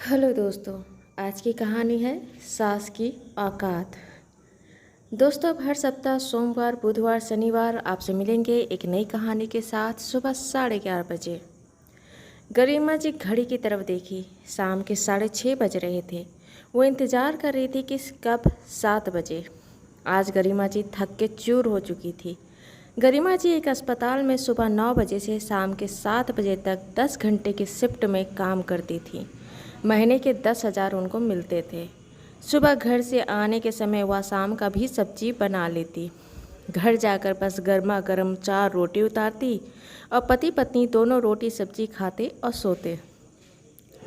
Hello दोस्तों। आज की कहानी है सास की औकात। दोस्तों, अब हर सप्ताह सोमवार, बुधवार, शनिवार आपसे मिलेंगे एक नई कहानी के साथ सुबह 11:30 बजे। गरिमा जी घड़ी की तरफ देखी। शाम के 6:30 बज रहे थे। वो इंतज़ार कर रही थी कि कब 7 बजे। आज गरिमा जी थक के चूर हो चुकी थी। गरिमा जी एक अस्पताल में सुबह 9 बजे से शाम के 7 बजे तक 10 घंटे की शिफ्ट में काम करती थी। महीने के 10,000 उनको मिलते थे। सुबह घर से आने के समय वह शाम का भी सब्जी बना लेती। घर जाकर बस गर्मा गर्म 4 रोटी उतारती और पति पत्नी दोनों रोटी सब्जी खाते और सोते।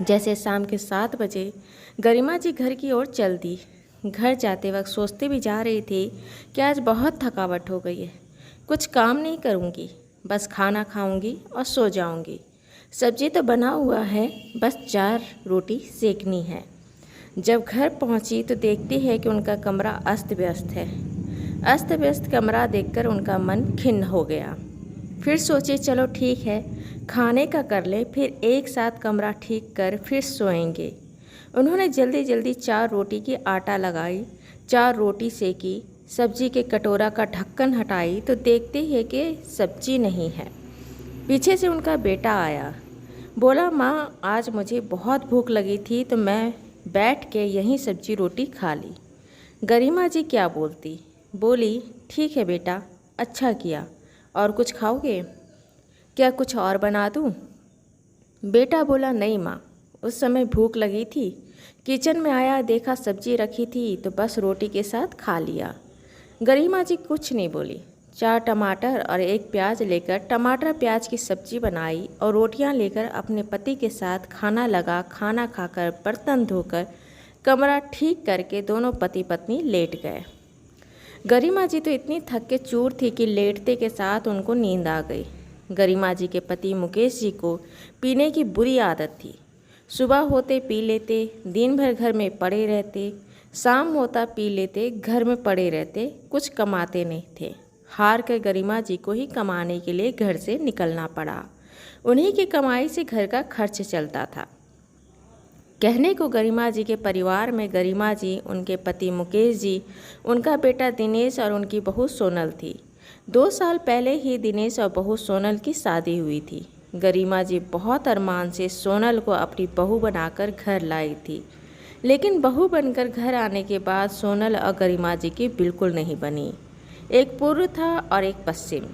जैसे शाम के 7 बजे गरिमा जी घर की ओर चल दी। घर जाते वक्त सोचते भी जा रही थी कि आज बहुत थकावट हो गई है। कुछ काम नहीं करूँगी, बस खाना खाऊंगी और सो जाऊंगी। सब्जी तो बना हुआ है, बस 4 रोटी सेकनी है। जब घर पहुंची तो देखती है कि उनका कमरा अस्त व्यस्त है। अस्त व्यस्त कमरा देखकर उनका मन खिन्न हो गया। फिर सोची चलो ठीक है, खाने का कर ले, फिर एक साथ कमरा ठीक कर फिर सोएंगे। उन्होंने जल्दी जल्दी 4 रोटी की आटा लगाई, 4 रोटी सेकी, सब्जी के कटोरा का ढक्कन हटाई तो देखती है कि सब्जी नहीं है। पीछे से उनका बेटा आया। बोला, माँ आज मुझे बहुत भूख लगी थी तो मैं बैठ के यहीं सब्जी रोटी खा ली। गरिमा जी क्या बोलती, बोली, ठीक है बेटा, अच्छा किया। और कुछ खाओगे? क्या कुछ और बना दूँ? बेटा बोला, नहीं माँ, उस समय भूख लगी थी, किचन में आया देखा सब्जी रखी थी तो बस रोटी के साथ खा लिया। गरिमा जी कुछ नहीं बोली। 4 टमाटर और 1 प्याज लेकर टमाटर प्याज की सब्जी बनाई और रोटियां लेकर अपने पति के साथ खाना लगा। खाना खाकर बर्तन धोकर कमरा ठीक करके दोनों पति पत्नी लेट गए। गरिमा जी तो इतनी थक के चूर थी कि लेटते के साथ उनको नींद आ गई। गरिमा जी के पति मुकेश जी को पीने की बुरी आदत थी। सुबह होते पी लेते, दिन भर घर में पड़े रहते, शाम होता पी लेते, घर में पड़े रहते, कुछ कमाते नहीं थे। हार कर गरिमा जी को ही कमाने के लिए घर से निकलना पड़ा। उन्हीं की कमाई से घर का खर्च चलता था। कहने को गरिमा जी के परिवार में गरिमा जी, उनके पति मुकेश जी, उनका बेटा दिनेश और उनकी बहू सोनल थी। 2 साल पहले ही दिनेश और बहू सोनल की शादी हुई थी। गरिमा जी बहुत अरमान से सोनल को अपनी बहू बनाकर घर लाई थी, लेकिन बहू बनकर घर आने के बाद सोनल और गरिमा जी की बिल्कुल नहीं बनी। एक पूर्व था और एक पश्चिम।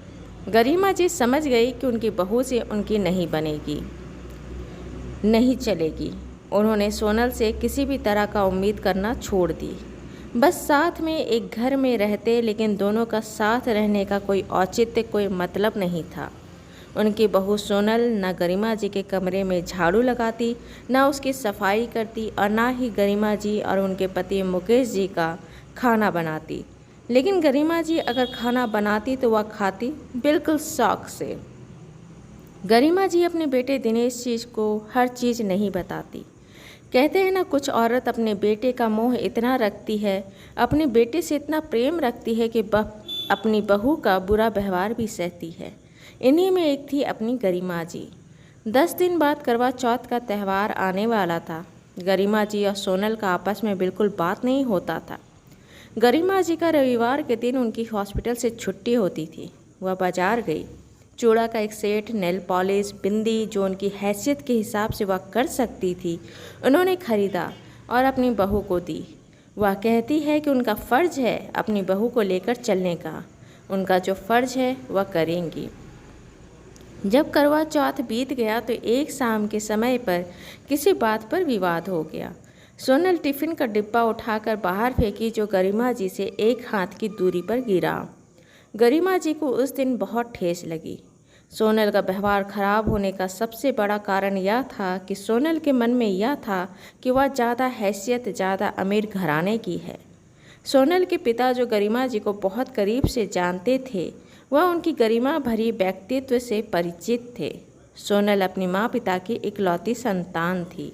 गरिमा जी समझ गई कि उनकी बहू से उनकी नहीं बनेगी, नहीं चलेगी। उन्होंने सोनल से किसी भी तरह का उम्मीद करना छोड़ दी। बस साथ में एक घर में रहते, लेकिन दोनों का साथ रहने का कोई औचित्य, कोई मतलब नहीं था। उनकी बहू सोनल न गरिमा जी के कमरे में झाड़ू लगाती, न उसकी सफाई करती और ना ही गरिमा जी और उनके पति मुकेश जी का खाना बनाती। लेकिन गरिमा जी अगर खाना बनाती तो वह खाती बिल्कुल शौक से। गरिमा जी अपने बेटे दिनेश जी को हर चीज़ नहीं बताती। कहते हैं ना, कुछ औरत अपने बेटे का मोह इतना रखती है, अपने बेटे से इतना प्रेम रखती है कि अपनी बहू का बुरा व्यवहार भी सहती है। इन्हीं में एक थी अपनी गरिमा जी। 10 दिन बाद करवा चौथ का त्यौहार आने वाला था। गरिमा जी और सोनल का आपस में बिल्कुल बात नहीं होता था। गरिमा जी का रविवार के दिन उनकी हॉस्पिटल से छुट्टी होती थी। वह बाजार गई। चूड़ा का एक सेट, नेल पॉलिश, बिंदी जो उनकी हैसियत के हिसाब से वह कर सकती थी, उन्होंने खरीदा और अपनी बहू को दी। वह कहती है कि उनका फ़र्ज है अपनी बहू को लेकर चलने का। उनका जो फ़र्ज है वह करेंगी। जब करवा चौथ बीत गया तो एक शाम के समय पर किसी बात पर विवाद हो गया। सोनल टिफ़िन का डिब्बा उठाकर बाहर फेंकी जो गरिमा जी से 1 हाथ की दूरी पर गिरा। गरिमा जी को उस दिन बहुत ठेस लगी। सोनल का व्यवहार खराब होने का सबसे बड़ा कारण यह था कि सोनल के मन में यह था कि वह ज़्यादा हैसियत, ज़्यादा अमीर घराने की है। सोनल के पिता जो गरिमा जी को बहुत करीब से जानते थे, वह उनकी गरिमा भरी व्यक्तित्व से परिचित थे। सोनल अपनी माँ पिता की इकलौती संतान थी।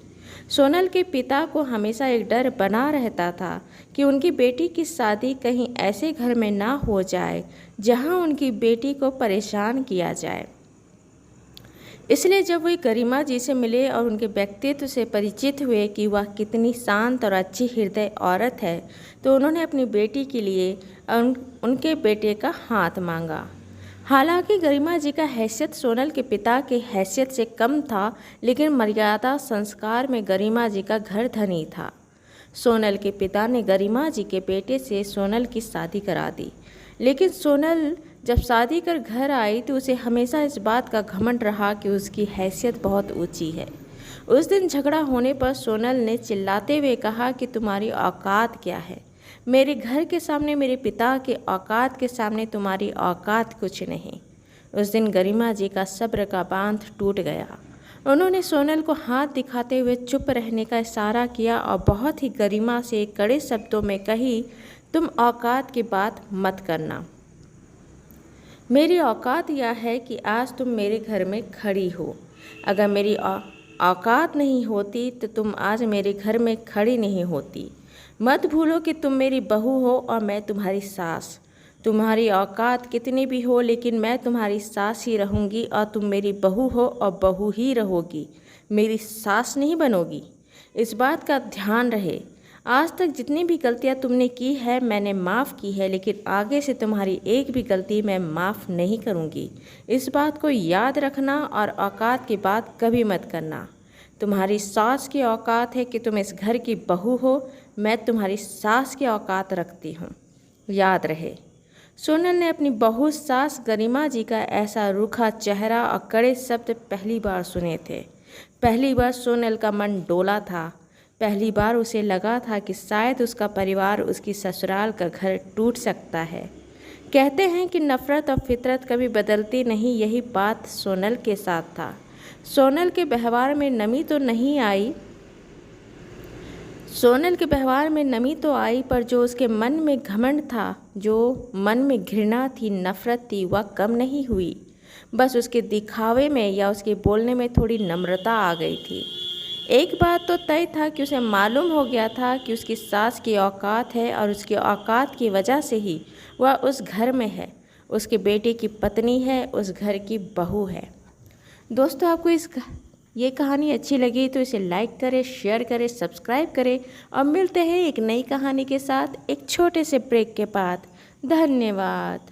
सोनल के पिता को हमेशा एक डर बना रहता था कि उनकी बेटी की शादी कहीं ऐसे घर में ना हो जाए जहां उनकी बेटी को परेशान किया जाए। इसलिए जब वे गरिमा जी से मिले और उनके व्यक्तित्व से परिचित हुए कि वह कितनी शांत और अच्छी हृदय औरत है, तो उन्होंने अपनी बेटी के लिए उनके बेटे का हाथ मांगा। हालांकि गरिमा जी का हैसियत सोनल के पिता की हैसियत से कम था, लेकिन मर्यादा संस्कार में गरिमा जी का घर धनी था। सोनल के पिता ने गरिमा जी के बेटे से सोनल की शादी करा दी, लेकिन सोनल जब शादी कर घर आई तो उसे हमेशा इस बात का घमंड रहा कि उसकी हैसियत बहुत ऊंची है। उस दिन झगड़ा होने पर सोनल ने चिल्लाते हुए कहा कि तुम्हारी औकात क्या है? मेरे घर के सामने, मेरे पिता के औकात के सामने तुम्हारी औकात कुछ नहीं। उस दिन गरिमा जी का सब्र का बांध टूट गया। उन्होंने सोनल को हाथ दिखाते हुए चुप रहने का इशारा किया और बहुत ही गरिमा से कड़े शब्दों में कही, तुम औकात की बात मत करना। मेरी औकात यह है कि आज तुम मेरे घर में खड़ी हो। अगर मेरी औकात नहीं होती तो तुम आज मेरे घर में खड़ी नहीं होती। मत भूलो कि तुम मेरी बहू हो और मैं तुम्हारी सास। तुम्हारी औकात कितनी भी हो, लेकिन मैं तुम्हारी सास ही रहूँगी और तुम मेरी बहू हो और बहू ही रहोगी, मेरी सास नहीं बनोगी। इस बात का ध्यान रहे। आज तक जितनी भी गलतियाँ तुमने की है मैंने माफ़ की है, लेकिन आगे से तुम्हारी एक भी गलती मैं माफ़ नहीं करूँगी। इस बात को याद रखना और औकात की बात कभी मत करना। तुम्हारी सास की औकात है कि तुम इस घर की बहू हो, मैं तुम्हारी सास की औकात रखती हूँ, याद रहे। सोनल ने अपनी बहू सास गरिमा जी का ऐसा रूखा चेहरा और कड़े शब्द पहली बार सुने थे। पहली बार सोनल का मन डोला था। पहली बार उसे लगा था कि शायद उसका परिवार, उसकी ससुराल का घर टूट सकता है। कहते हैं कि नफ़रत और फितरत कभी बदलती नहीं, यही बात सोनल के साथ था। सोनल के व्यवहार में नमी तो नहीं आई, सोनल के व्यवहार में नमी तो आई, पर जो उसके मन में घमंड था, जो मन में घृणा थी, नफ़रत थी, वह कम नहीं हुई। बस उसके दिखावे में या उसके बोलने में थोड़ी नम्रता आ गई थी। एक बात तो तय था कि उसे मालूम हो गया था कि उसकी सास की औकात है और उसकी औकात की वजह से ही वह उस घर में है, उसके बेटे की पत्नी है, उस घर की बहू है। दोस्तों, आपको ये कहानी अच्छी लगी तो इसे लाइक करें, शेयर करें, सब्सक्राइब करें और मिलते हैं एक नई कहानी के साथ एक छोटे से ब्रेक के बाद। धन्यवाद।